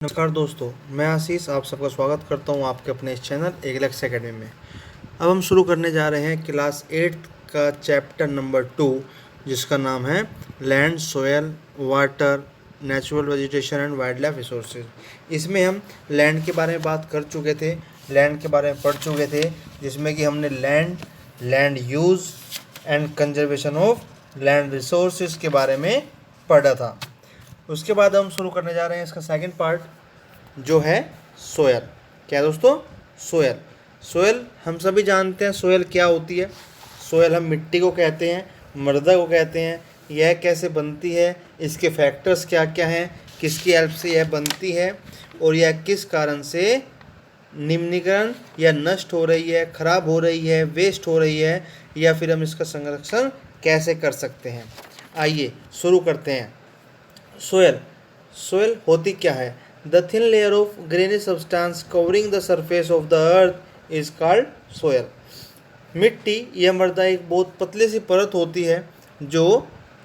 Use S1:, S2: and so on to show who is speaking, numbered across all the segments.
S1: नमस्कार दोस्तों, मैं आशीष आप सबका स्वागत करता हूं आपके अपने इस चैनल एग्लेक्स एकेडमी में। अब हम शुरू करने जा रहे हैं क्लास 8 का चैप्टर नंबर 2, जिसका नाम है land, soil, water, natural vegetation and wild life resources. इसमें हम लैंड के बारे में बात कर चुके थे, लैंड के बारे में पढ़ चुके थे, जिसमें कि हमने land use and conservation of land resources के बारे में पढ़ा था। उसके बाद हम शुरू करने जा रहे हैं इसका सेकंड पार्ट, जो है सोयल। क्या दोस्तों? सोयल। सोयल हम सभी जानते हैं सोयल क्या होती है। सोयल हम मिट्टी को कहते हैं, मृदा को कहते हैं। यह कैसे बनती है, इसके फैक्टर्स क्या क्या हैं, किसकी हेल्प से यह बनती है और यह किस कारण से निम्नीकरण या नष्ट हो रही है, खराब हो रही है, वेस्ट हो रही है, या फिर हम इसका संरक्षण कैसे कर सकते हैं। आइए शुरू करते हैं। सोयल होती क्या है? The thin layer of granny substance covering the surface of the earth is called soil. मिट्टी या मृदा एक बहुत पतली सी परत होती है जो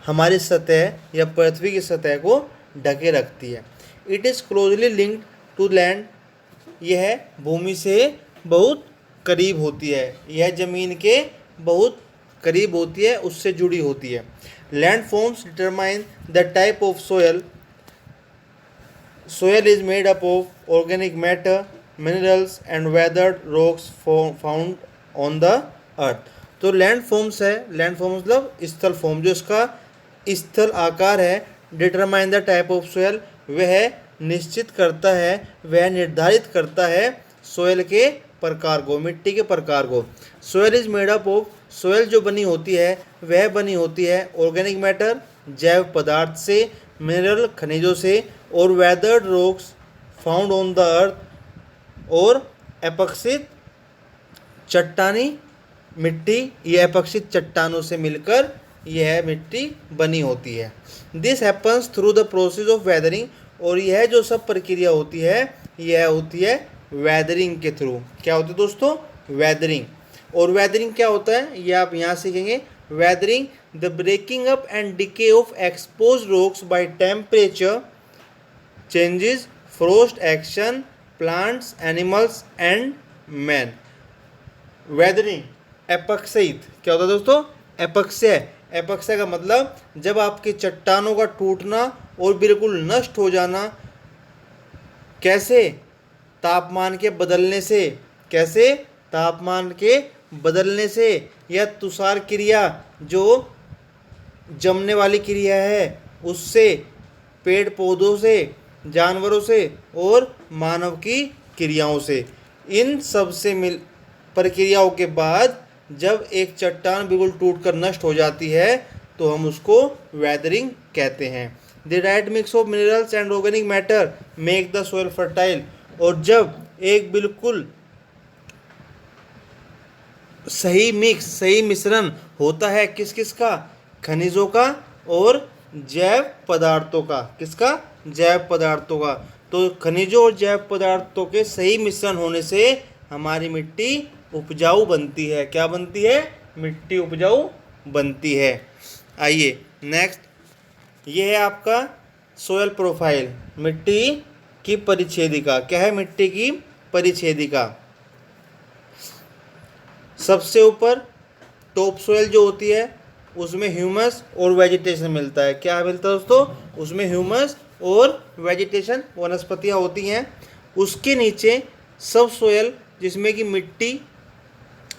S1: हमारी सतह या पृथ्वी की सतह को ढके रखती है। It is closely linked to land. यह भूमि से बहुत करीब होती है, यह ज़मीन के बहुत करीब होती है, उससे जुड़ी होती है। Land forms determine the type of soil. Soil is made up of organic matter, minerals and weathered rocks found on the earth. तो लैंड फॉर्म्स है, लैंड फॉर्म मतलब स्थल फॉर्म, जो इसका स्थल आकार है। Determine the type of soil, वह निश्चित करता है, वह निर्धारित करता है सोयल के प्रकार को, मिट्टी के प्रकार को। Soil is made up of, soil जो बनी होती है वह बनी होती है ऑर्गेनिक मैटर, जैव पदार्थ से, मिनरल खनिजों से, और weathered rocks found on the earth, और अपक्षित चट्टानी मिट्टी, यह अपक्षित चट्टानों से मिलकर यह मिट्टी बनी होती है। This happens through the process of weathering, और यह जो सब प्रक्रिया होती है यह होती है वेदरिंग के थ्रू। क्या होती है दोस्तों? वेदरिंग। और वेदरिंग क्या होता है ये आप यहाँ सीखेंगे। Weathering the breaking up and decay of expose rocks by temperature changes, frost action, plants, animals and man. Weathering अपक्षयित क्या होता है दोस्तों? अपक्षय। अपक्षय का मतलब जब आपकी चट्टानों का टूटना और बिल्कुल नष्ट हो जाना। कैसे? तापमान के बदलने से। कैसे? तापमान के बदलने से, या तुषार क्रिया जो जमने वाली क्रिया है उससे, पेड़ पौधों से, जानवरों से और मानव की क्रियाओं से। इन सब से मिल प्रक्रियाओं के बाद जब एक चट्टान बिल्कुल टूटकर नष्ट हो जाती है तो हम उसको वेदरिंग कहते हैं। The right mix of minerals and organic matter make the soil fertile. और जब एक बिल्कुल सही मिक्स, सही मिश्रण होता है किस किस का? खनिजों का और जैव पदार्थों का। किसका? जैव पदार्थों का। तो खनिजों और जैव पदार्थों के सही मिश्रण होने से हमारी मिट्टी उपजाऊ बनती है। क्या बनती है? मिट्टी उपजाऊ बनती है। आइए नेक्स्ट, ये है आपका सोयल प्रोफाइल, मिट्टी की परिच्छेदिका। क्या है मिट्टी की परिच्छेदिका? सबसे ऊपर टॉप सोयल जो होती है उसमें ह्यूमस और वेजिटेशन मिलता है। क्या मिलता है दोस्तों? उसमें ह्यूमस और वेजिटेशन, वनस्पतियाँ होती हैं। उसके नीचे सब सोयल, जिसमें कि मिट्टी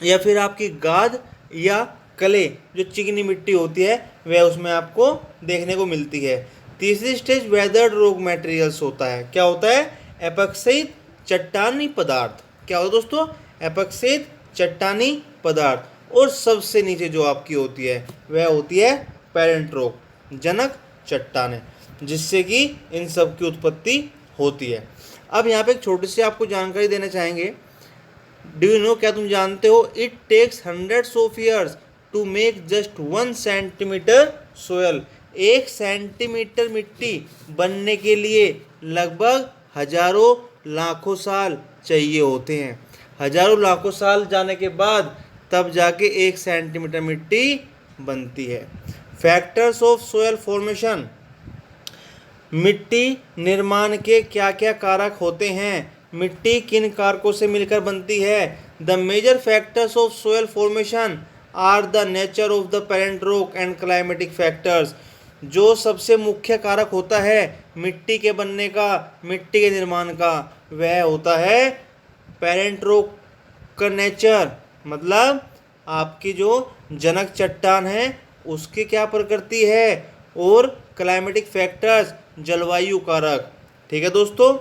S1: या फिर आपकी गाद या कले, जो चिकनी मिट्टी होती है, वह उसमें आपको देखने को मिलती है। तीसरी स्टेज वेदर्ड रॉक मटेरियल्स होता है। क्या होता है? अपक्षयित चट्टानी पदार्थ। क्या होता है दोस्तों? अपक्षयित चट्टानी पदार्थ। और सबसे नीचे जो आपकी होती है वह होती है पेरेंट रॉक, जनक चट्टानें, जिससे कि इन सब की उत्पत्ति होती है। अब यहाँ पे एक छोटी सी आपको जानकारी देना चाहेंगे। डू यू नो, क्या तुम जानते हो, it takes hundreds of years to make just 1 centimetre soil. 1 centimetre मिट्टी बनने के लिए लगभग हजारों लाखों साल चाहिए होते हैं। हजारों लाखों साल जाने के बाद तब जाके 1 सेंटीमीटर मिट्टी बनती है। Factors of soil formation. मिट्टी निर्माण के क्या क्या कारक होते हैं? मिट्टी किन कारकों से मिलकर बनती है? The major factors of soil formation are the nature of the parent rock and climatic factors. जो सबसे मुख्य कारक होता है मिट्टी के बनने का, मिट्टी के निर्माण का, वह होता है पेरेंट रॉक का नेचर, मतलब आपकी जो जनक चट्टान है उसकी क्या प्रकृति है, और क्लाइमेटिक फैक्टर्स जलवायु कारक। ठीक है दोस्तों।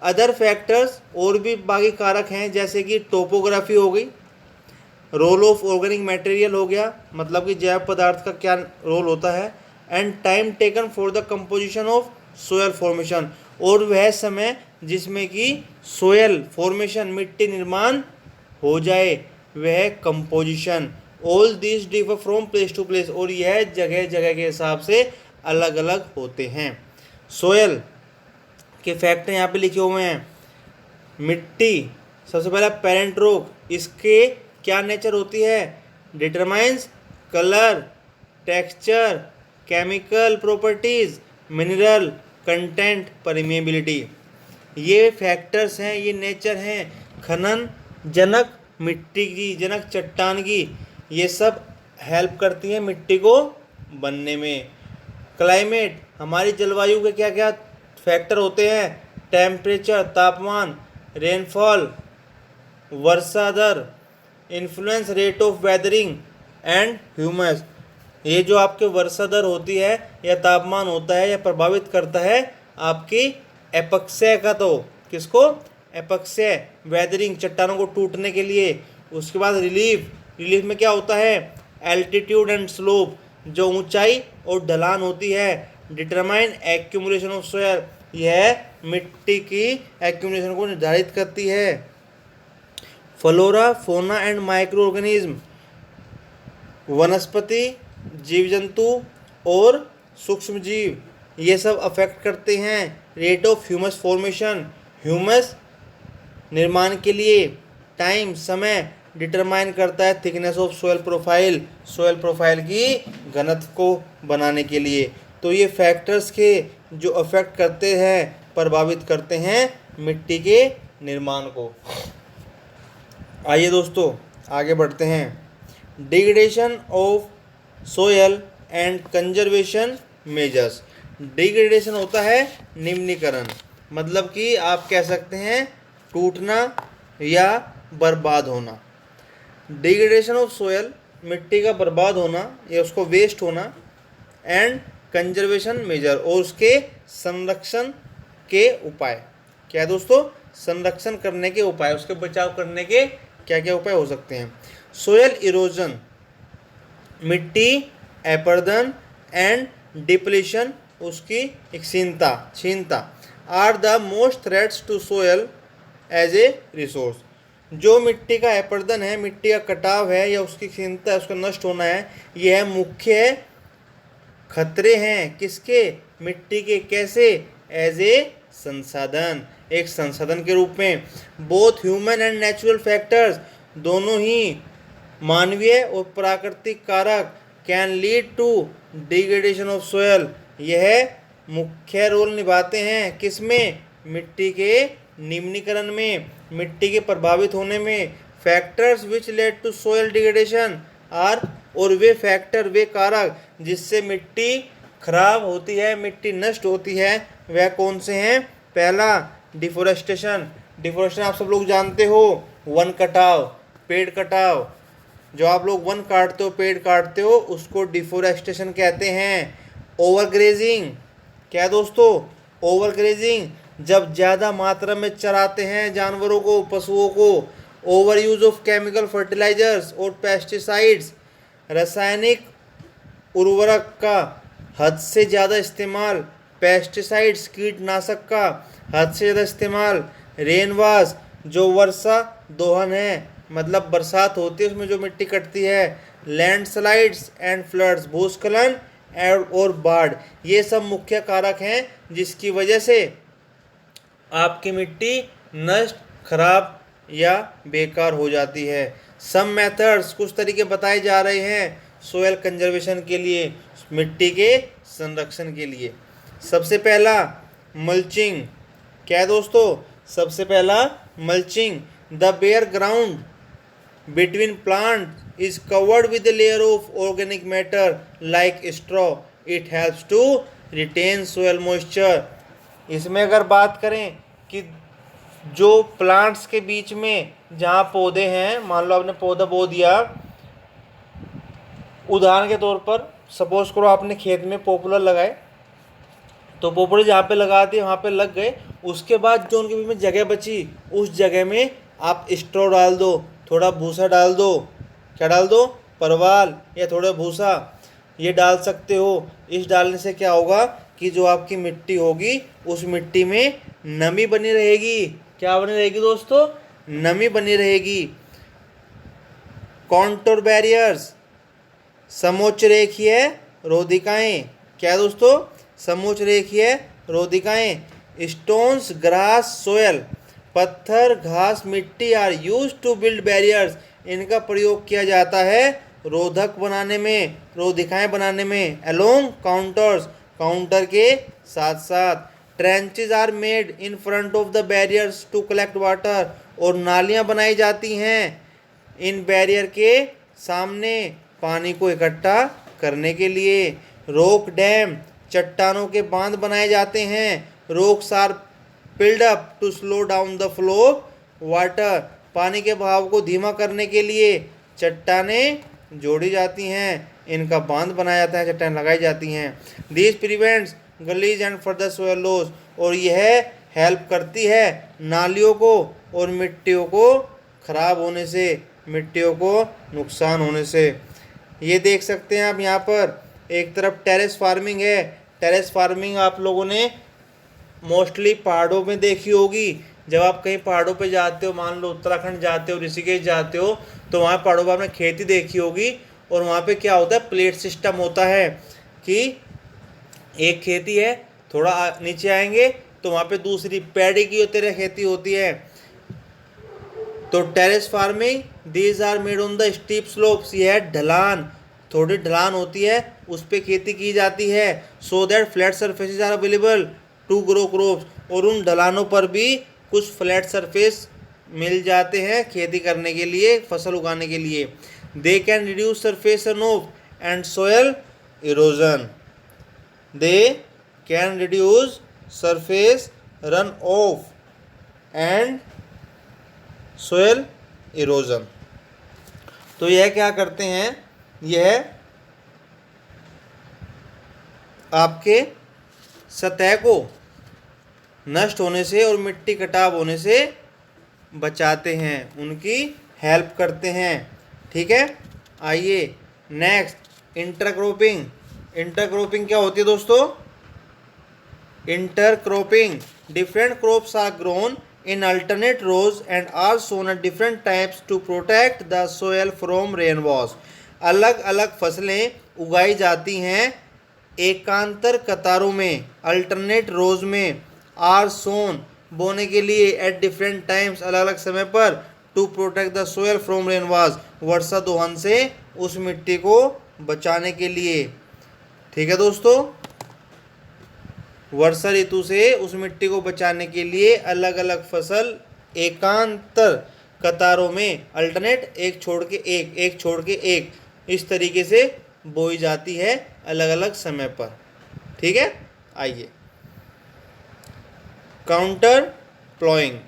S1: अदर फैक्टर्स और भी बाकी कारक हैं, जैसे कि टोपोग्राफी हो गई, रोल ऑफ ऑर्गेनिक मटेरियल हो गया, मतलब कि जैव पदार्थ का क्या रोल होता है, and time taken for the composition of soil formation, और वह समय जिसमें कि सोयल फॉर्मेशन मिट्टी निर्माण हो जाए, वह composition. All this differ from place to place, और यह जगह जगह के हिसाब से अलग अलग होते हैं। सोयल के फैक्टर यहाँ पे लिखे हुए हैं। मिट्टी सबसे पहला पेरेंट रॉक, इसके क्या नेचर होती है? Determines colour, texture, chemical properties, mineral content, permeability. ये फैक्टर्स हैं, ये नेचर हैं खनन जनक मिट्टी की, जनक चट्टान की, ये सब हेल्प करती हैं मिट्टी को बनने में। क्लाइमेट, हमारी जलवायु के क्या क्या फैक्टर होते हैं? टेम्परेचर, तापमान, रेनफॉल, वर्षा दर, influence rate of weathering and humus. ये जो आपके वर्षा दर होती है या तापमान होता है, यह प्रभावित करता है आपकी एपक्सय का, तो किसको? एपक्सय, वेदरिंग, चट्टानों को टूटने के लिए। उसके बाद रिलीफ, रिलीफ में क्या होता है? एल्टीट्यूड एंड स्लोप, जो ऊंचाई और ढलान होती है। डिटरमाइन एक्यूमुलेशन ऑफ सोयल, यह मिट्टी की एक्यूमुलेशन को निर्धारित करती है। फ्लोरा, फोना एंड माइक्रो ऑर्गेनिज्म, वनस्पति, जीव जंतु और सूक्ष्म जीव, ये सब अफेक्ट करते हैं। Rate of humus formation, humus निर्माण के लिए टाइम, समय डिटरमाइन करता है thickness of soil profile, soil profile की घनत्व को बनाने के लिए। तो ये फैक्टर्स के जो अफेक्ट करते हैं, प्रभावित करते हैं मिट्टी के निर्माण को। आइए दोस्तों आगे बढ़ते हैं। Degradation of soil and conservation measures. Degradation होता है निम्नीकरण, मतलब कि आप कह सकते हैं टूटना या बर्बाद होना। डिग्रेडेशन ऑफ सोयल, मिट्टी का बर्बाद होना या उसको वेस्ट होना, एंड कंजर्वेशन मेजर, और उसके संरक्षण के उपाय। क्या है दोस्तों? संरक्षण करने के उपाय, उसके बचाव करने के क्या क्या उपाय हो सकते हैं? सोयल इरोजन, मिट्टी अपरदन एंड डिप्लीशन, उसकी क्षीणता are the most threats to soil as a resource. जो मिट्टी का अपरदन है, मिट्टी का कटाव है या उसकी क्षीणता है, उसका नष्ट होना है, यह मुख्य खतरे हैं किसके? मिट्टी के। कैसे? एज ए संसाधन, एक संसाधन के रूप में। Both human and natural factors, दोनों ही मानवीय और प्राकृतिक कारक can lead to degradation of soil, यह मुख्य रोल निभाते हैं किसमें? मिट्टी के निम्नीकरण में, मिट्टी के प्रभावित होने में। Factors which led to soil degradation are, और वे फैक्टर, वे कारक जिससे मिट्टी खराब होती है, मिट्टी नष्ट होती है, वह कौन से हैं? पहला डिफोरेस्टेशन, डिफोरेस्टेशन आप सब लोग जानते हो, वन कटाव, पेड़ कटाव। जो आप लोग वन काटते हो, पेड़ काटते हो, उसको डिफोरेस्टेशन कहते हैं। ओवरग्रेजिंग, क्या दोस्तों? ओवरग्रेजिंग, जब ज़्यादा मात्रा में चराते हैं जानवरों को, पशुओं को। Over use of chemical fertilisers और पेस्टिसाइड्स, रासायनिक उर्वरक का हद से ज़्यादा इस्तेमाल, पेस्टिसाइड्स कीटनाशक का हद से ज़्यादा इस्तेमाल। रेनवाश, जो वर्षा दोहन है, मतलब बरसात होती है उसमें जो मिट्टी कटती है। लैंडस्लाइड्स एंड फ्लड्स, भूस्खलन और बाढ़, ये सब मुख्य कारक हैं जिसकी वजह से आपकी मिट्टी नष्ट, खराब या बेकार हो जाती है। सम मेथड्स, कुछ तरीके बताए जा रहे हैं सोयल कंजर्वेशन के लिए, मिट्टी के संरक्षण के लिए। सबसे पहला मल्चिंग, क्या है दोस्तों, सबसे पहला mulching. The bare ground between plants is covered with a layer of organic matter like straw. It helps to retain soil moisture. इसमें अगर बात करें कि जो प्लांट्स के बीच में जहाँ पौधे हैं, मान लो आपने पौधा बो दिया, उदाहरण के तौर पर सपोज करो आपने खेत में पॉपुलर लगाए, तो पॉपुलर जहाँ पे लगा दिए वहाँ पे लग गए, उसके बाद जो उनके बीच में जगह बची उस जगह में आप स्ट्रॉ डाल दो, थोड़ा भूसा डाल दो, क्या डाल दो, परवाल या थोड़ा भूसा, ये डाल सकते हो। इस डालने से क्या होगा कि जो आपकी मिट्टी होगी उस मिट्टी में नमी बनी रहेगी। क्या बनी रहेगी दोस्तों, नमी बनी रहेगी। कॉन्टोर बैरियर्स, समोच्च रेखीय रोधिकाएं, क्या दोस्तों, समोच्च रेखीय रोधिकाएं। स्टोन्स, ग्रास, सोयल, पत्थर, घास, मिट्टी are used to build barriers, इनका प्रयोग किया जाता है रोधक बनाने में, रोधिकाएं बनाने में। अलोंग काउंटर्स, काउंटर के साथ साथ। Trenches are made in front of the barriers to collect water, और नालियां बनाई जाती हैं इन बैरियर के सामने पानी को इकट्ठा करने के लिए। रॉक डैम, चट्टानों के बांध बनाए जाते हैं। Rocks are piled up to slow down the flow of water, पानी के बहाव को धीमा करने के लिए चट्टानें जोड़ी जाती हैं, इनका बांध बनाया जाता है, चट्टानें लगाई जाती हैं। This prevents gullies and further soil loss, और यह हेल्प करती है नालियों को और मिट्टियों को खराब होने से, मिट्टियों को नुकसान होने से। ये देख सकते हैं आप यहाँ पर, एक तरफ टेरेस फार्मिंग है। टेरेस फार्मिंग आप लोगों ने मोस्टली पहाड़ों में देखी होगी। जब आप कहीं पहाड़ों पे जाते हो, मान लो उत्तराखंड जाते हो, ऋषिकेश जाते हो, तो वहाँ पहाड़ों पर आपने खेती देखी होगी, और वहाँ पे क्या होता है, प्लेट सिस्टम होता है कि एक खेती है, थोड़ा नीचे आएंगे तो वहाँ पे दूसरी पैडी की होती है, खेती होती है। तो terrace farming, these are made on the steep slopes, यह ढलान, थोड़ी ढलान होती है, उस पर खेती की जाती है। So that flat surfaces are available to grow crops, और उन ढलानों पर भी कुछ फ्लैट सरफेस मिल जाते हैं खेती करने के लिए, फसल उगाने के लिए। They can reduce surface run of and soil erosion, they can reduce surface run of and soil erosion. तो यह क्या करते हैं, यह आपके सतह को नष्ट होने से और मिट्टी कटाव होने से बचाते हैं, उनकी हेल्प करते हैं। ठीक है, आइए नेक्स्ट, इंटरक्रॉपिंग। इंटरक्रॉपिंग क्या होती है दोस्तों, intercropping, different crops are grown in alternate rows and are sown at different times to protect the soil from rainwash. अलग अलग फसलें उगाई जाती हैं एकांतर कतारों में, अल्टरनेट रोज में, आर सोन बोने के लिए, एट डिफरेंट टाइम्स अलग अलग समय पर, to protect the soil from rainwash वर्षा दोहन से उस मिट्टी को बचाने के लिए। ठीक है दोस्तों, वर्षा ऋतु से उस मिट्टी को बचाने के लिए अलग अलग फसल एकांतर कतारों में, अल्टरनेट, एक छोड़ के एक, एक छोड़ के एक, इस तरीके से बोई जाती है अलग अलग समय पर। ठीक है, आइए काउंटर प्लॉइंग,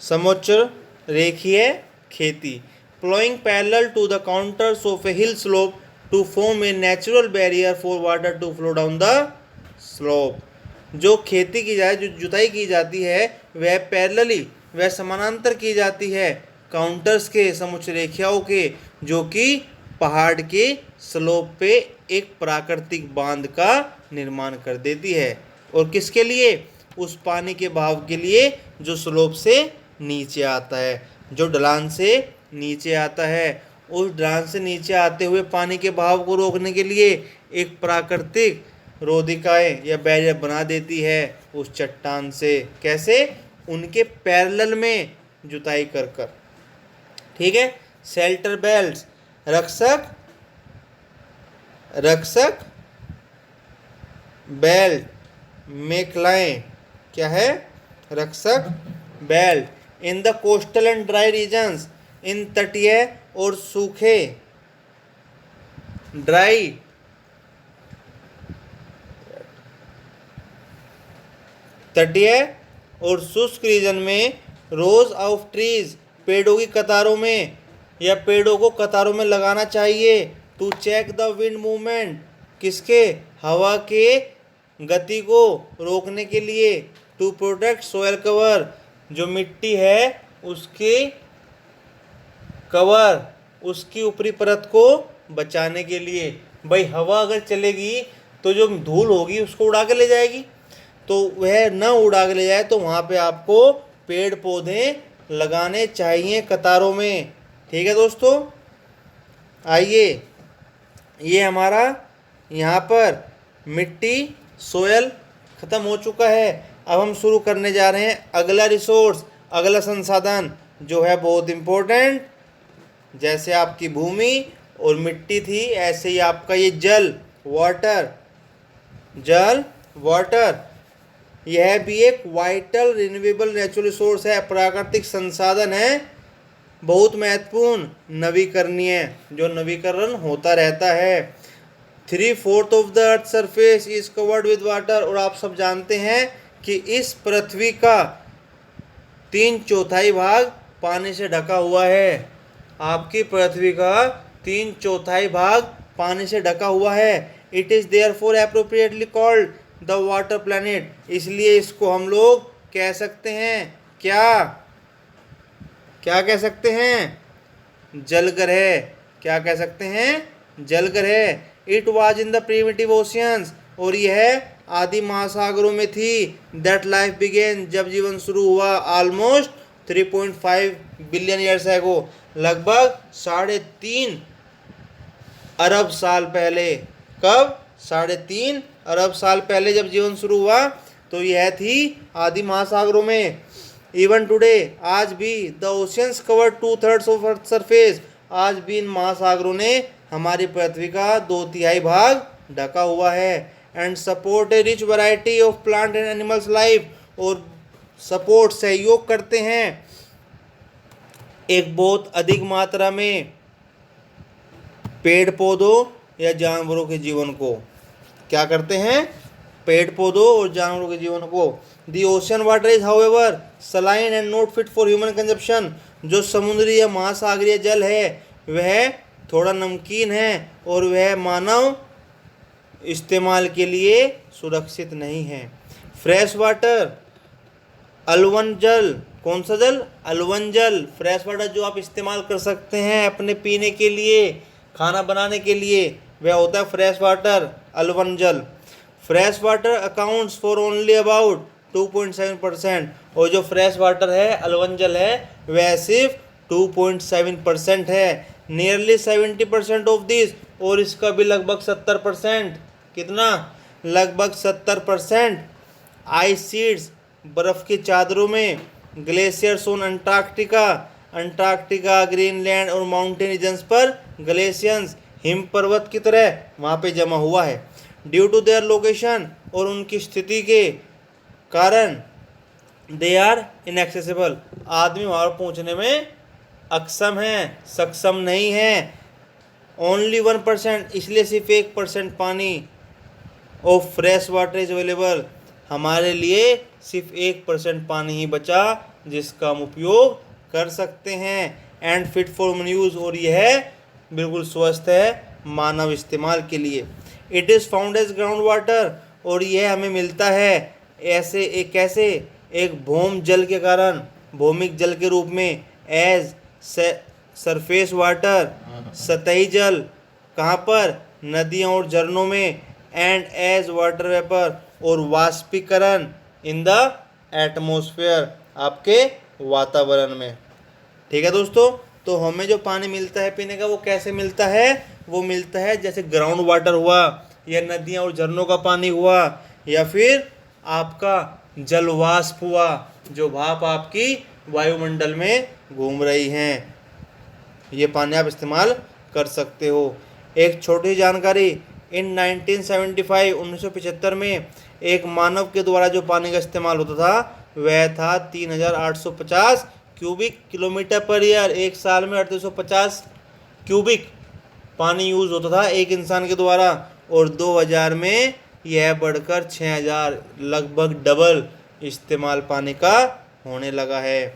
S1: समोच्च रेखीय खेती। Ploughing parallel to the contours of a hill slope to form a natural barrier for water to flow down the slope. जो खेती की जाए, जो जुताई की जाती है, वह पैरेलली, वह समानांतर की जाती है काउंटर्स के, समोच्च रेखाओं के, जो कि पहाड़ के स्लोप पे एक प्राकृतिक बांध का निर्माण कर देती है। और किसके लिए, उस पानी के बहाव के लिए जो स्लोप से नीचे आता है, जो ढलान से नीचे आता है। उस ढलान से नीचे आते हुए पानी के बहाव को रोकने के लिए एक प्राकृतिक रोधिकाएं या बैरियर बना देती है उस चट्टान से। कैसे, उनके पैरेलल में जुताई कर कर। ठीक है, शेल्टर बेल्ट्स, रक्षक, रक्षक बेल्ट, मेकलाइन क्या है, रक्षक belt. In the coastal and dry regions, इन तटीय और सूखे ड्राई तटीय और शुष्क रीजन में रोज ऑफ ट्रीज, पेड़ों की कतारों में या पेड़ों को कतारों में लगाना चाहिए। To check the wind movement, किसके, हवा के गति को रोकने के लिए। टू प्रोटेक्ट सोयल कवर, जो मिट्टी है उसके कवर, उसकी ऊपरी परत को बचाने के लिए। भाई हवा अगर चलेगी तो जो धूल होगी उसको उड़ा के ले जाएगी, तो वह न उड़ा के ले जाए तो वहाँ पे आपको पेड़ पौधे लगाने चाहिए कतारों में। ठीक है दोस्तों, आइए ये हमारा यहाँ पर मिट्टी सोयल ख़त्म हो चुका है। अब हम शुरू करने जा रहे हैं अगला रिसोर्स, अगला संसाधन जो है बहुत इम्पोर्टेंट। जैसे आपकी भूमि और मिट्टी थी, ऐसे ही आपका ये जल, वाटर, जल वाटर, यह भी एक वाइटल रिन्यूएबल नेचुरल रिसोर्स है, प्राकृतिक संसाधन है, बहुत महत्वपूर्ण, नवीकरणीय, जो नवीकरण होता रहता है। 3/4 of the earth surface is covered with water, और आप सब जानते हैं कि इस पृथ्वी का 3/4 भाग पानी से ढका हुआ है। आपकी पृथ्वी का 3/4 भाग पानी से ढका हुआ है। It is therefore appropriately called the water planet, इसलिए इसको हम लोग कह सकते हैं क्या, क्या कह सकते हैं, जल ग्रह। क्या कह सकते हैं, जल ग्रह। It was in the primitive oceans, और यह आदि महासागरों में थी। दैट लाइफ बिगेन, जब जीवन शुरू हुआ। ऑलमोस्ट 3.5 बिलियन ईयर्स एगो, लगभग 3.5 अरब साल पहले। कब, 3.5 अरब साल पहले जब जीवन शुरू हुआ तो यह थी आदि महासागरों में। इवन टुडे, आज भी, the oceans cover 2/3 of earth surface, आज भी इन महासागरों ने हमारी पृथ्वी का 2/3 भाग ढका हुआ है। And support A rich variety of plant and animals life, और सपोर्ट, सहयोग करते हैं एक बहुत अधिक मात्रा में पेड़ पौधों या जानवरों के जीवन को। क्या करते हैं, पेड़ पौधों और जानवरों के जीवन को। The ocean water is however saline and not fit for human consumption, जो समुद्री या महासागरीय जल है वह थोड़ा नमकीन है और वह मानव इस्तेमाल के लिए सुरक्षित नहीं है। फ्रेश वाटर, अलवन जल, कौन सा जल, अलवन जल, फ्रेश वाटर जो आप इस्तेमाल कर सकते हैं अपने पीने के लिए, खाना बनाने के लिए, वह होता है फ्रेश वाटर, अलवन जल। Fresh water accounts for only about 2.7%, और जो फ्रेश वाटर है, अलवन जल है, वह सिर्फ 2.7% है। नियरली 70% ऑफ दिस, और इसका भी लगभग 70%, कितना, लगभग 70% आइस शीट्स, बर्फ़ की चादरों में, glaciers on Antarctica, Antarctica, Greenland और माउंटेन रीजन्स पर ग्लेशियर्स, हिम पर्वत की तरह वहाँ पे जमा हुआ है। ड्यू टू देयर लोकेशन, और उनकी स्थिति के कारण, दे आर इनएक्सेसिबल, आदमी वहाँ पहुँचने में अक्षम है, सक्षम नहीं है। ओनली 1%, इसलिए सिर्फ 1% पानी of fresh water is available, हमारे लिए सिर्फ 1% पानी ही बचा जिसका हम उपयोग कर सकते हैं। And fit for human use, और यह बिल्कुल स्वस्थ है मानव इस्तेमाल के लिए। It is found as ground water, और यह हमें मिलता है ऐसे एक कैसे, एक भौम जल के कारण, भौमिक जल के रूप में। एज सरफेस वाटर, सतही जल, कहाँ पर, नदियों और झरनों में। एंड एज वाटर वेपर, और वाष्पीकरण इन द एटमॉस्फेयर, आपके वातावरण में। ठीक है दोस्तों, तो हमें जो पानी मिलता है पीने का वो कैसे मिलता है, वो मिलता है जैसे ग्राउंड वाटर हुआ, या नदियाँ और झरनों का पानी हुआ, या फिर आपका जलवाष्प हुआ, जो भाप आपकी वायुमंडल में घूम रही हैं। ये पानी आप इस्तेमाल कर सकते हो। एक छोटी जानकारी, इन 1975 1975 में एक मानव के द्वारा जो पानी का इस्तेमाल होता था वह था 3850 क्यूबिक किलोमीटर पर ईयर। एक साल में 3850 क्यूबिक पानी यूज़ होता था एक इंसान के द्वारा, और 2000 में यह बढ़कर 6000, लगभग डबल इस्तेमाल पानी का होने लगा है।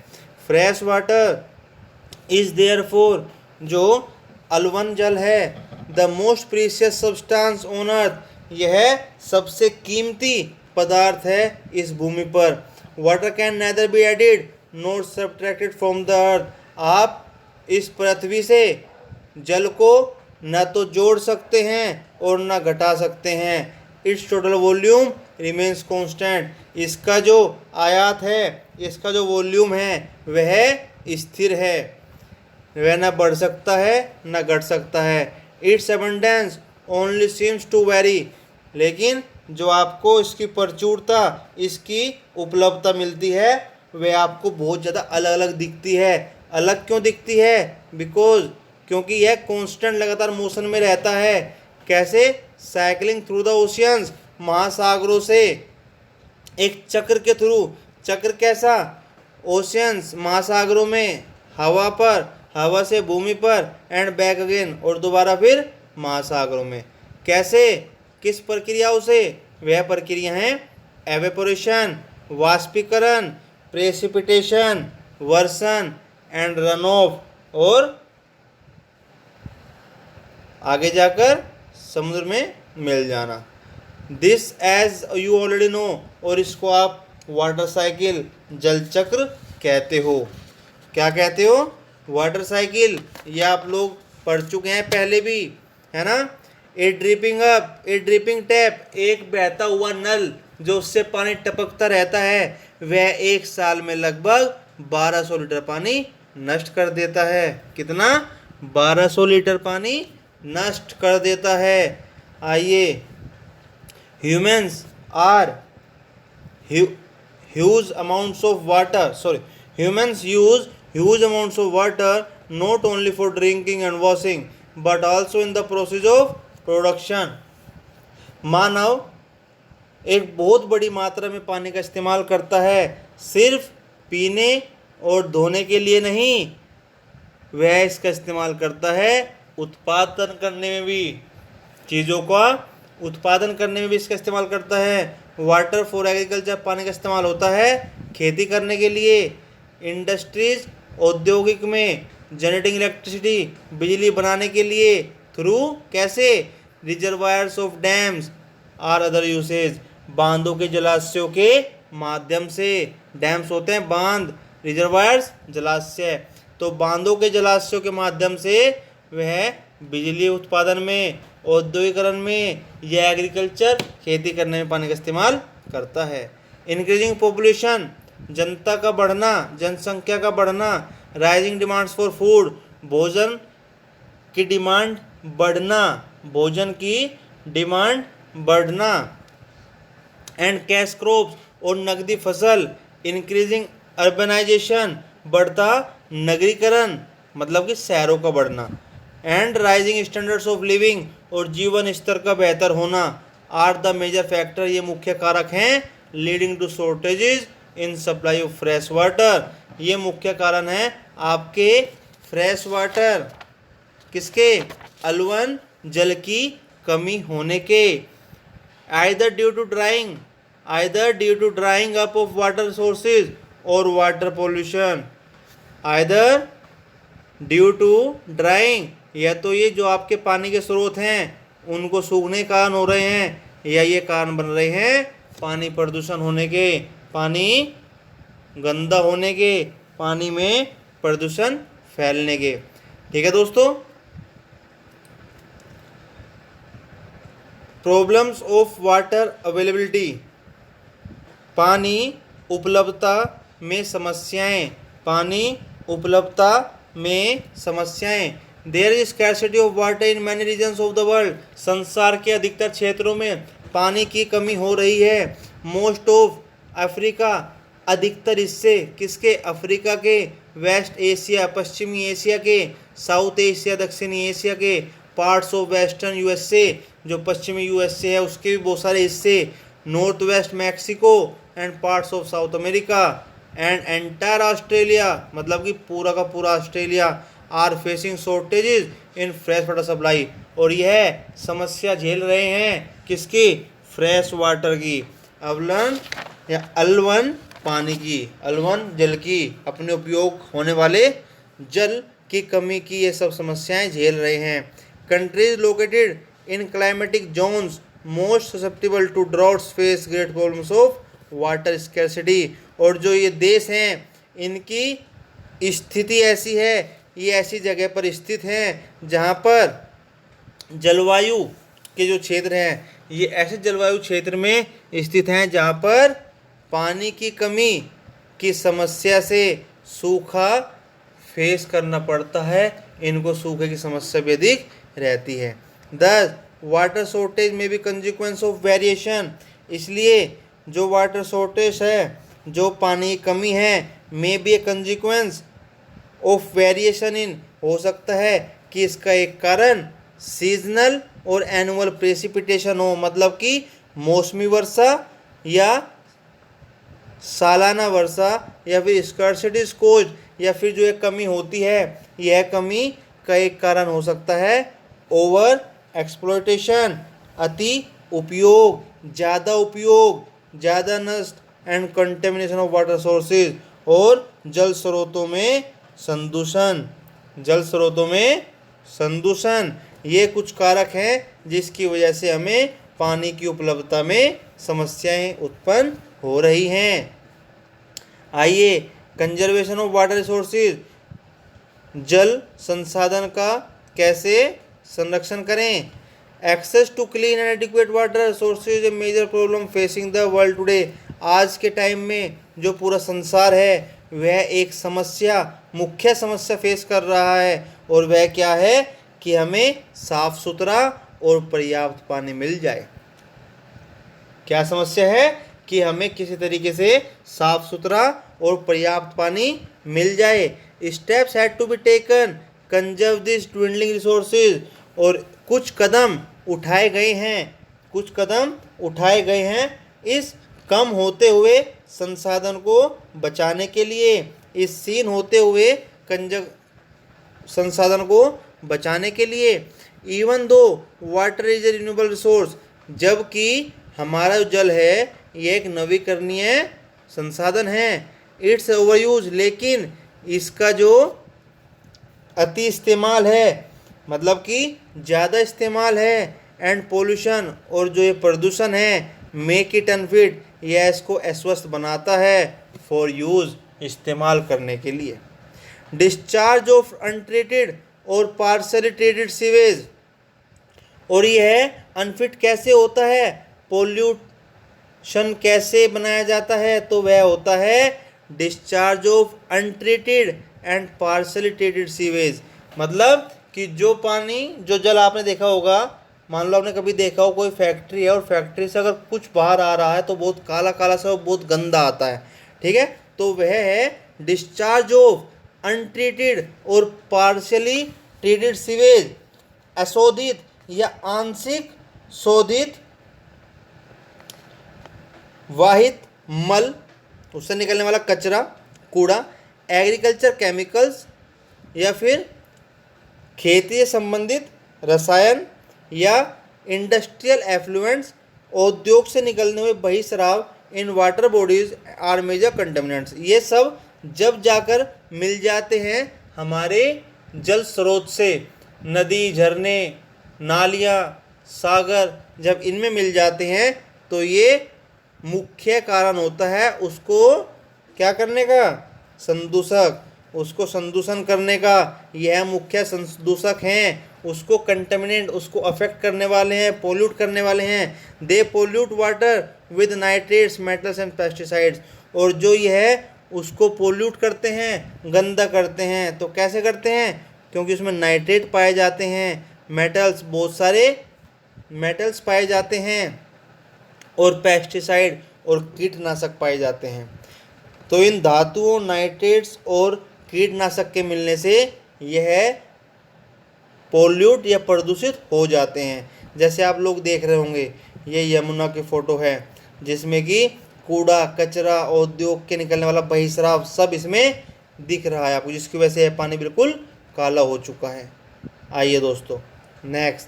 S1: फ्रेश वाटर इज़ देयरफॉर, जो अलवन जल है, the most precious substance on earth, यह सबसे कीमती पदार्थ है इस भूमि पर। Water can nether be added not subtracted from the earth, आप इस पृथ्वी से जल को न तो जोड़ सकते हैं और न घटा सकते हैं। It's total volume remains constant, इसका जो आयात है, इसका जो वॉल्यूम है वह स्थिर है, वह न बढ़ सकता है न घट सकता है। Its abundance only seems to vary, लेकिन जो आपको इसकी प्रचुरता, इसकी उपलब्धता मिलती है वह आपको बहुत ज़्यादा अलग अलग दिखती है। अलग क्यों दिखती है? बिकॉज, क्योंकि यह कांस्टेंट लगातार मोशन में रहता है। कैसे? साइकिलिंग थ्रू द ओशियंस, महासागरों से एक चक्र के थ्रू। चक्र कैसा? ओशियंस, महासागरों में, हवा पर, हवा से भूमि पर, एंड बैक अगेन, और दोबारा फिर महासागरों में। कैसे? किस प्रक्रियाओं से? वह प्रक्रिया हैं एवेपोरेशन, वाष्पीकरण, प्रेसिपिटेशन, वर्षण एंड रन ऑफ, और आगे जाकर समुद्र में मिल जाना। This as you already know, और इसको आप वाटर साइकिल, जल चक्र कहते हो। क्या कहते हो? Water cycle. ये आप लोग पढ़ चुके हैं पहले भी, है ना। ए ड्रिपिंग अप, ए ड्रिपिंग टैप, एक बहता हुआ नल जो उससे पानी टपकता रहता है, वह एक साल में लगभग 1200 लीटर पानी नष्ट कर देता है। कितना? 1200 लीटर पानी नष्ट कर देता है। आइए, humans are huge amounts of water, humans use huge amounts of water not only for drinking and washing but also in the process of production। मानव एक बहुत बड़ी मात्रा में पानी का इस्तेमाल करता है, सिर्फ पीने और धोने के लिए नहीं, वह इसका इस्तेमाल करता है उत्पादन करने में भी, चीज़ों का उत्पादन करने में भी इसका इस्तेमाल करता है। वाटर फॉर एग्रीकल्चर, पानी का इस्तेमाल होता है खेती करने के लिए। इंडस्ट्रीज, औद्योगिक में, जनरेटिंग इलेक्ट्रिसिटी, बिजली बनाने के लिए, थ्रू कैसे? Reservoirs of dams are other usage, बांधों के जलाशयों के माध्यम से। डैम्स होते हैं बांध, रिजर्वायर्स जलाशय, तो बांधों के जलाशयों के माध्यम से वह बिजली उत्पादन में, औद्योगिकरण में, या एग्रीकल्चर, खेती करने में पानी का इस्तेमाल करता है। इंक्रीजिंग पॉपुलेशन, जनता का बढ़ना, जनसंख्या का बढ़ना। राइजिंग डिमांड्स फॉर फूड, भोजन की डिमांड बढ़ना, भोजन की डिमांड बढ़ना। एंड कैश क्रॉप्स, और नकदी फसल। इंक्रीजिंग अर्बनाइजेशन, बढ़ता नगरीकरण, मतलब कि शहरों का बढ़ना। And rising standards of living, और जीवन स्तर का बेहतर होना, आर द मेजर फैक्टर, ये मुख्य कारक हैं leading to shortages in supply of fresh water. ये मुख्य कारण है आपके फ्रेश वाटर, किसके? अलवन जल की कमी होने के। Either due to drying up of water sources और water pollution. Either due to drying, या तो ये जो आपके पानी के स्रोत हैं उनको सूखने के कारण हो रहे हैं, या ये कारण बन रहे हैं पानी प्रदूषण होने के, पानी गंदा होने के, पानी में प्रदूषण फैलने के। ठीक है दोस्तों। प्रॉब्लम्स ऑफ वाटर अवेलेबिलिटी, पानी उपलब्धता में समस्याएं, पानी उपलब्धता में समस्याएं। There is scarcity of water in many regions of the world, संसार के अधिकतर क्षेत्रों में पानी की कमी हो रही है। मोस्ट ऑफ अफ्रीका, अधिकतर हिस्से किसके? अफ्रीका के। वेस्ट एशिया, पश्चिमी एशिया के। साउथ एशिया, दक्षिणी एशिया के। पार्ट्स ऑफ वेस्टर्न यूएसए, जो पश्चिमी यूएसए है उसके भी बहुत सारे हिस्से, north west Mexico and parts of South America and entire Australia, मतलब कि पूरा का पूरा Australia are facing shortages in fresh water supply, और यह समस्या झेल रहे हैं किसकी, फ्रेश वाटर की, अवलन या अलवन पानी की, अलवन जल की, अपने उपयोग होने वाले जल की कमी की ये सब समस्याएं झेल रहे हैं। Countries located in climatic zones most susceptible to droughts face great problems of water scarcity, और जो ये देश हैं इनकी स्थिति ऐसी है, ये ऐसी जगह पर स्थित हैं जहाँ पर जलवायु के जो क्षेत्र हैं ये ऐसे जलवायु क्षेत्र में स्थित हैं जहाँ पर पानी की कमी की समस्या से सूखा फेस करना पड़ता है, इनको सूखे की समस्या भी अधिक रहती है। 10 वाटर शॉर्टेज में भी कंसिक्वेंस ऑफ वेरिएशन, इसलिए जो वाटर शॉर्टेज है, जो पानी की कमी है, में भी ए कंसिक्वेंस ऑफ वेरिएशन इन, हो सकता है कि इसका एक कारण सीजनल और एनुअल प्रेसिपिटेशन हो, मतलब कि मौसमी वर्षा या सालाना वर्षा, या फिर स्कर्सिटी कोज, या फिर जो एक कमी होती है यह कमी का एक कारण हो सकता है ओवर एक्सप्लॉयटेशन, अति उपयोग, ज़्यादा नष्ट, and contamination of water sources, और जल स्रोतों में संदूषण, ये कुछ कारक हैं जिसकी वजह से हमें पानी की उपलब्धता में समस्याएं उत्पन्न हो रही हैं। आइए कंजर्वेशन ऑफ वाटर रिसोर्सेज, जल संसाधन का कैसे संरक्षण करें। Access to clean and adequate water resources a major problem facing the world today, आज के टाइम में जो पूरा संसार है वह एक मुख्य समस्या फेस कर रहा है, और वह क्या है कि हमें साफ सुथरा और पर्याप्त पानी मिल जाए। क्या समस्या है कि हमें किसी तरीके से साफ सुथरा और पर्याप्त पानी मिल जाए। Steps had to be taken conserve this dwindling resources, और कुछ कदम उठाए गए हैं इस कम होते हुए संसाधन को बचाने के लिए, इस सीन होते हुए संसाधन को बचाने के लिए। Even though water is a renewable resource, जबकि हमारा जो जल है ये एक नवीकरणीय संसाधन है। इट्स ओवरयूज, लेकिन इसका जो अति इस्तेमाल है, मतलब कि ज़्यादा इस्तेमाल है, एंड पोल्यूशन, और जो ये प्रदूषण है, मेक इट अनफिट, यह इसको अस्वस्थ बनाता है फॉर यूज़, इस्तेमाल करने के लिए। डिस्चार्ज ऑफ अनट्रीटेड और पार्शली ट्रीटेड सीवेज, और यह अनफिट कैसे होता है, पोल्यूशन कैसे बनाया जाता है, तो वह होता है discharge of untreated and partially treated sewage, मतलब कि जो जल आपने देखा होगा, मान लो आपने कभी देखा हो कोई फैक्ट्री है और फैक्ट्री से अगर कुछ बाहर आ रहा है तो बहुत काला काला सा, बहुत गंदा आता है, ठीक है, तो वह है डिस्चार्ज ऑफ अनट्रीटेड और पार्शियली ट्रीटेड सीवेज, अशोधित या आंशिक शोधित वाहित मल, उससे निकलने वाला कचरा, कूड़ा, एग्रीकल्चर केमिकल्स, या फिर खेती से संबंधित रसायन, या इंडस्ट्रियल एफ्लुएंट्स, उद्योग से निकलने हुए बहिस्राव in water bodies are major contaminants. ये सब जब जाकर मिल जाते हैं हमारे जल स्रोत से, नदी, झरने, नालियाँ, सागर, जब इनमें मिल जाते हैं तो ये मुख्य कारण होता है उसको क्या करने का, संदूषक, उसको संदूषण करने का, यह मुख्य संदूषक हैं, उसको कंटेमिनेंट, उसको अफेक्ट करने वाले हैं, पोल्यूट करने वाले हैं। They pollute water with nitrates, metals and pesticides, और जो यह उसको पोल्यूट करते हैं, गंदा करते हैं, तो कैसे करते हैं, क्योंकि उसमें नाइट्रेट पाए जाते हैं, मेटल्स, बहुत सारे मेटल्स पाए जाते हैं, और पेस्टिसाइड और कीटनाशक पाए जाते हैं। तो इन धातुओं, नाइट्रेट्स और कीटनाशक के मिलने से यह पोल्यूट या प्रदूषित हो जाते हैं। जैसे आप लोग देख रहे होंगे ये यमुना की फ़ोटो है जिसमें कि कूड़ा कचरा उद्योग के निकलने वाला बहिस्राव सब इसमें दिख रहा है आपको, जिसकी वजह से यह पानी बिल्कुल काला हो चुका है। आइए दोस्तों next,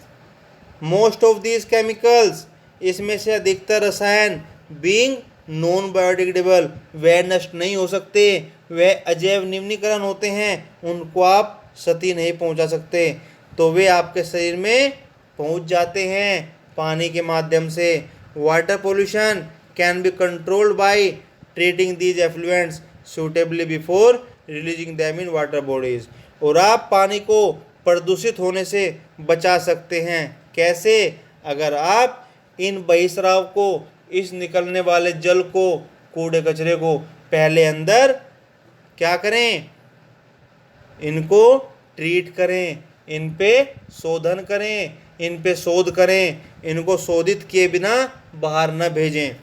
S1: most of these chemicals, इसमें से अधिकतर रसायन बीइंग नॉन बायोडिग्रेडेबल, वह नष्ट नहीं हो सकते, वह अजैव निम्नीकरण होते हैं, उनको आप क्षति नहीं पहुंचा सकते, तो वे आपके शरीर में पहुंच जाते हैं पानी के माध्यम से। Water pollution can be controlled by treating these effluents suitably before releasing them in water bodies, और आप पानी को प्रदूषित होने से बचा सकते हैं। कैसे? अगर आप इन बहिस्राव को, इस निकलने वाले जल को, कूड़े कचरे को पहले अंदर क्या करें, इनको ट्रीट करें, इन पे शोधन करें, इन पे शोध करें, इनको शोधित किए बिना बाहर न भेजें।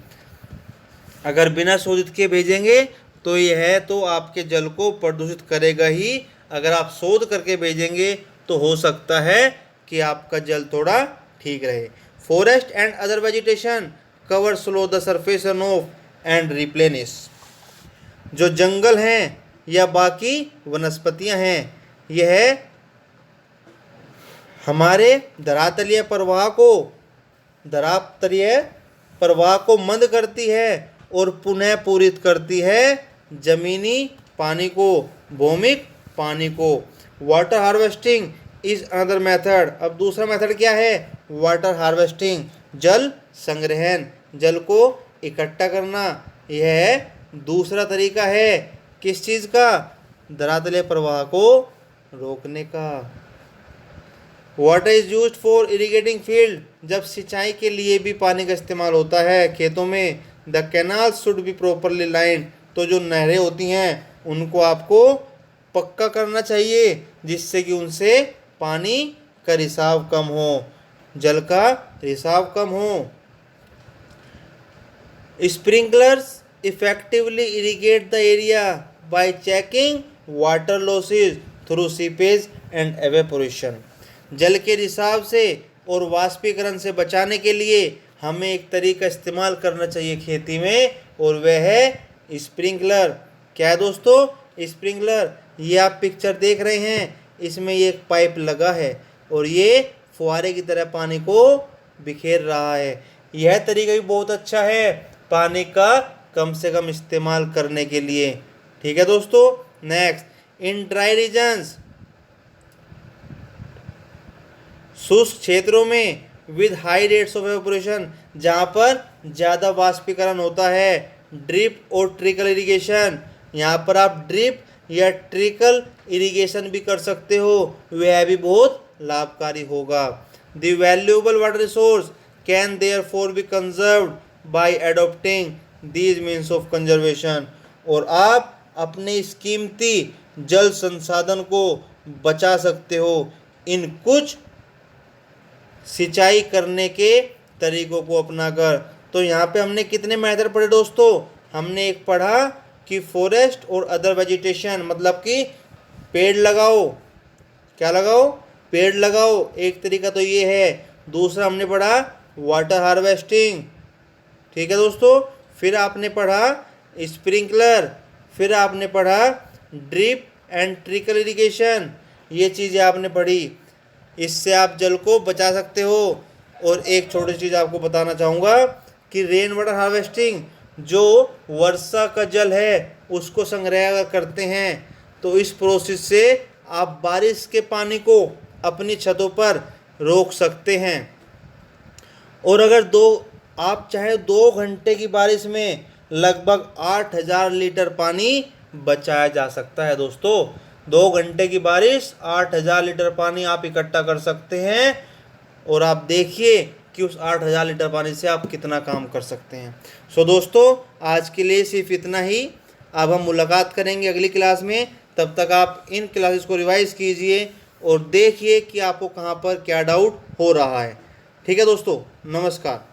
S1: अगर बिना शोधित किए भेजेंगे तो यह तो आपके जल को प्रदूषित करेगा ही, अगर आप शोध करके भेजेंगे तो हो सकता है कि आपका जल थोड़ा ठीक रहे। Forest and other vegetation cover slow the surface of and replenish, जो जंगल हैं या बाकी वनस्पतियां हैं यह हमारे धरातलीय प्रवाह को मंद करती है और पुनः पूरित करती है जमीनी पानी को, भौमिक पानी को। Water harvesting is another method, अब दूसरा मेथड क्या है? वाटर हार्वेस्टिंग, जल संग्रहण, जल को इकट्ठा करना, यह दूसरा तरीका है किस चीज़ का? धरातलीय प्रवाह को रोकने का। Water is used for irrigating field, जब सिंचाई के लिए भी पानी का इस्तेमाल होता है खेतों में। The canal should be properly lined, तो जो नहरें होती हैं उनको आपको पक्का करना चाहिए जिससे कि उनसे पानी का रिसाव कम हो, जल का रिसाव कम हो। Sprinklers effectively irrigate the area bye checking water losses through seepage and evaporation, जल के रिसाव से और वाष्पीकरण से बचाने के लिए हमें एक तरीका इस्तेमाल करना चाहिए खेती में, और वह है स्प्रिंकलर। क्या है दोस्तों? स्प्रिंकलर। ये आप पिक्चर देख रहे हैं, इसमें ये एक पाइप लगा है और ये फुहारे की तरह पानी को बिखेर रहा है। यह तरीका भी बहुत अच्छा है पानी का कम से कम इस्तेमाल करने के लिए। ठीक है दोस्तों। नेक्स्ट, इन ड्राई रीजन्स, शुष्क क्षेत्रों में with high rates of evaporation, जहाँ पर ज़्यादा वाष्पीकरण होता है, ड्रिप और ट्रिकल इरिगेशन, यहाँ पर आप ड्रिप या ट्रिकल इरिगेशन भी कर सकते हो, वह भी बहुत लाभकारी होगा। The valuable water resource can therefore be conserved by adopting these means of conservation, और आप अपने इस कीमती जल संसाधन को बचा सकते हो इन कुछ सिंचाई करने के तरीकों को अपनाकर। तो यहाँ पे हमने कितने मेथड पढ़े दोस्तों? हमने एक पढ़ा कि फॉरेस्ट और अदर वेजिटेशन, मतलब कि पेड़ लगाओ। क्या लगाओ? पेड़ लगाओ, एक तरीका तो ये है। दूसरा हमने पढ़ा वाटर हार्वेस्टिंग, ठीक है दोस्तों। फिर आपने पढ़ा स्प्रिंकलर, फिर आपने पढ़ा ड्रिप एंड ट्रिकल इरिगेशन, ये चीज़ें आपने पढ़ी। इससे आप जल को बचा सकते हो। और एक छोटी चीज़ आपको बताना चाहूँगा कि रेन वाटर हार्वेस्टिंग, जो वर्षा का जल है उसको संग्रह करते हैं, तो इस प्रोसेस से आप बारिश के पानी को अपनी छतों पर रोक सकते हैं। और अगर आप चाहे 2 घंटे की बारिश में लगभग 8000 लीटर पानी बचाया जा सकता है दोस्तों। 2 घंटे की बारिश 8000 लीटर पानी आप इकट्ठा कर सकते हैं, और आप देखिए कि उस 8000 लीटर पानी से आप कितना काम कर सकते हैं। सो दोस्तों, आज के लिए सिर्फ इतना ही। अब हम मुलाकात करेंगे अगली क्लास में। तब तक आप इन क्लासेस को रिवाइज कीजिए और देखिए कि आपको कहाँ पर क्या डाउट हो रहा है। ठीक है दोस्तों, नमस्कार।